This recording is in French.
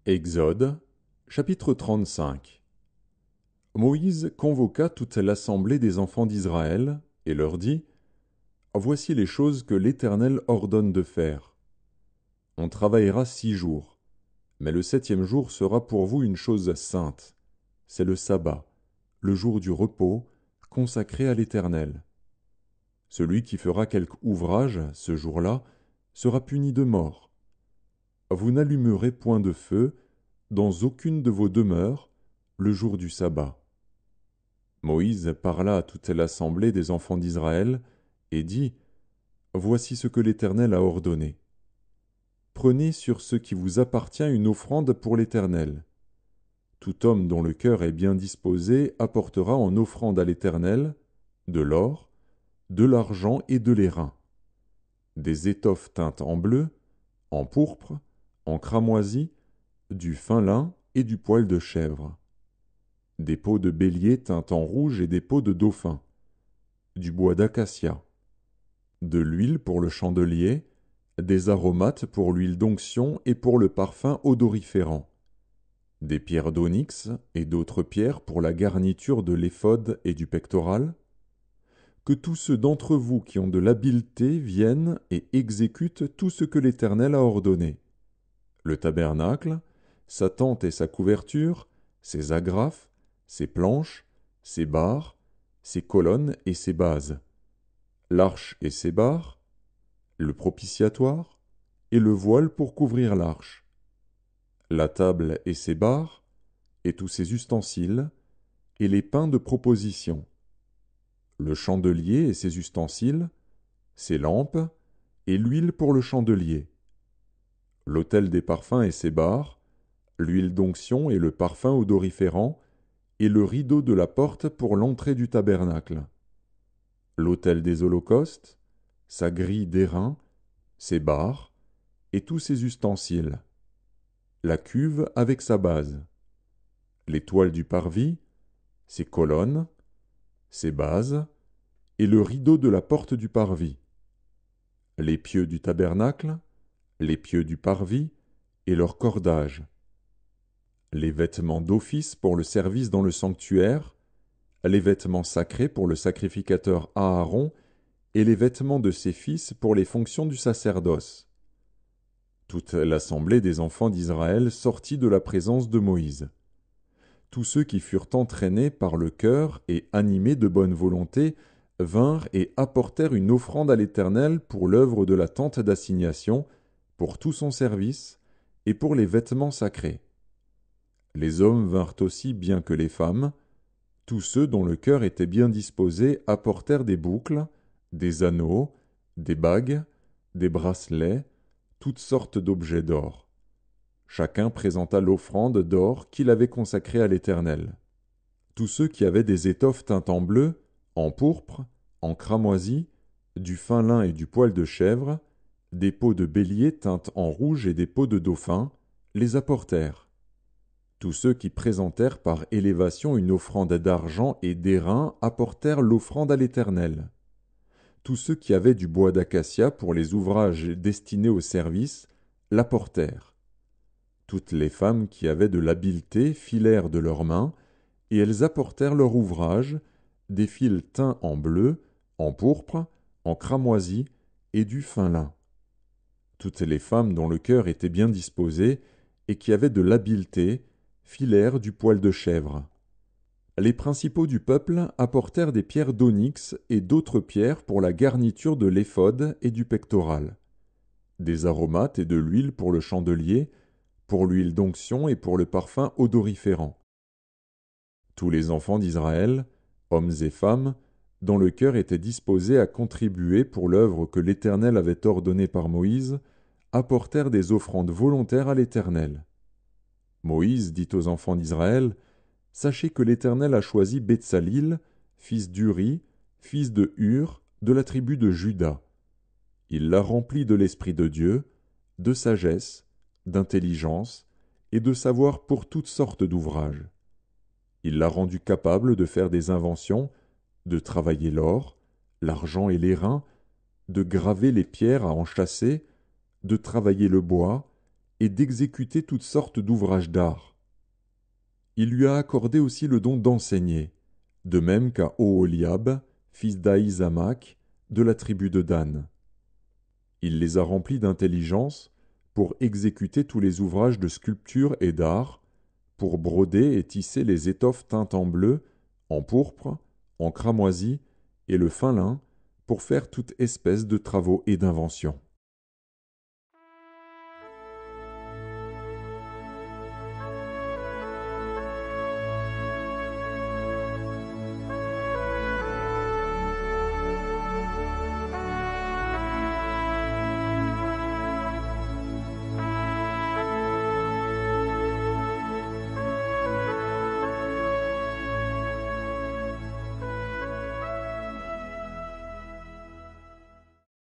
Exode, chapitre 35. Moïse convoqua toute l'assemblée des enfants d'Israël, et leur dit, Voici les choses que l'Éternel ordonne de faire. On travaillera 6 jours, mais le 7e jour sera pour vous une chose sainte. C'est le sabbat, le jour du repos, consacré à l'Éternel. Celui qui fera quelque ouvrage, ce jour-là, sera puni de mort. Vous n'allumerez point de feu dans aucune de vos demeures le jour du sabbat. Moïse parla à toute l'assemblée des enfants d'Israël et dit, Voici ce que l'Éternel a ordonné. Prenez sur ce qui vous appartient une offrande pour l'Éternel. Tout homme dont le cœur est bien disposé apportera en offrande à l'Éternel de l'or, de l'argent et de l'airain, des étoffes teintes en bleu, en pourpre, en cramoisi, du fin lin et du poil de chèvre, des peaux de bélier teintes en rouge et des peaux de dauphin, du bois d'acacia, de l'huile pour le chandelier, des aromates pour l'huile d'onction et pour le parfum odoriférant, des pierres d'onyx et d'autres pierres pour la garniture de l'éphod et du pectoral. Que tous ceux d'entre vous qui ont de l'habileté viennent et exécutent tout ce que l'Éternel a ordonné. Le tabernacle, sa tente et sa couverture, ses agrafes, ses planches, ses barres, ses colonnes et ses bases, l'arche et ses barres, le propitiatoire, et le voile pour couvrir l'arche, la table et ses barres, et tous ses ustensiles, et les pains de proposition, le chandelier et ses ustensiles, ses lampes, et l'huile pour le chandelier, l'autel des parfums et ses barres, l'huile d'onction et le parfum odoriférant, et le rideau de la porte pour l'entrée du tabernacle, l'autel des holocaustes, sa grille d'airain, ses barres, et tous ses ustensiles, la cuve avec sa base, les toiles du parvis, ses colonnes, ses bases, et le rideau de la porte du parvis, les pieux du tabernacle, les pieux du parvis, et leurs cordages, les vêtements d'office pour le service dans le sanctuaire, les vêtements sacrés pour le sacrificateur Aaron, et les vêtements de ses fils pour les fonctions du sacerdoce. Toute l'assemblée des enfants d'Israël sortit de la présence de Moïse. Tous ceux qui furent entraînés par le cœur et animés de bonne volonté vinrent et apportèrent une offrande à l'Éternel pour l'œuvre de la tente d'assignation, pour tout son service, et pour les vêtements sacrés. Les hommes vinrent aussi bien que les femmes. Tous ceux dont le cœur était bien disposé apportèrent des boucles, des anneaux, des bagues, des bracelets, toutes sortes d'objets d'or. Chacun présenta l'offrande d'or qu'il avait consacrée à l'Éternel. Tous ceux qui avaient des étoffes teintes en bleu, en pourpre, en cramoisi, du fin lin et du poil de chèvre, des peaux de bélier teintes en rouge et des peaux de dauphin, les apportèrent. Tous ceux qui présentèrent par élévation une offrande d'argent et d'airain apportèrent l'offrande à l'Éternel. Tous ceux qui avaient du bois d'acacia pour les ouvrages destinés au service l'apportèrent. Toutes les femmes qui avaient de l'habileté filèrent de leurs mains, et elles apportèrent leur ouvrage, des fils teints en bleu, en pourpre, en cramoisi et du fin lin. Toutes les femmes dont le cœur était bien disposé et qui avaient de l'habileté filèrent du poil de chèvre. Les principaux du peuple apportèrent des pierres d'onyx et d'autres pierres pour la garniture de l'éphod et du pectoral, des aromates et de l'huile pour le chandelier, pour l'huile d'onction et pour le parfum odoriférant. Tous les enfants d'Israël, hommes et femmes, dont le cœur était disposé à contribuer pour l'œuvre que l'Éternel avait ordonnée par Moïse, apportèrent des offrandes volontaires à l'Éternel. Moïse dit aux enfants d'Israël, « Sachez que l'Éternel a choisi Betsalil, fils d'Uri, fils de Hur, de la tribu de Juda. Il l'a rempli de l'Esprit de Dieu, de sagesse, d'intelligence et de savoir pour toutes sortes d'ouvrages. Il l'a rendu capable de faire des inventions, de travailler l'or, l'argent et l'airain, de graver les pierres à enchâsser, de travailler le bois et d'exécuter toutes sortes d'ouvrages d'art. Il lui a accordé aussi le don d'enseigner, de même qu'à Oholiab, fils d'Ahisamach, de la tribu de Dan. Il les a remplis d'intelligence pour exécuter tous les ouvrages de sculpture et d'art, pour broder et tisser les étoffes teintes en bleu, en pourpre, en cramoisi et le fin lin, pour faire toute espèce de travaux et d'inventions.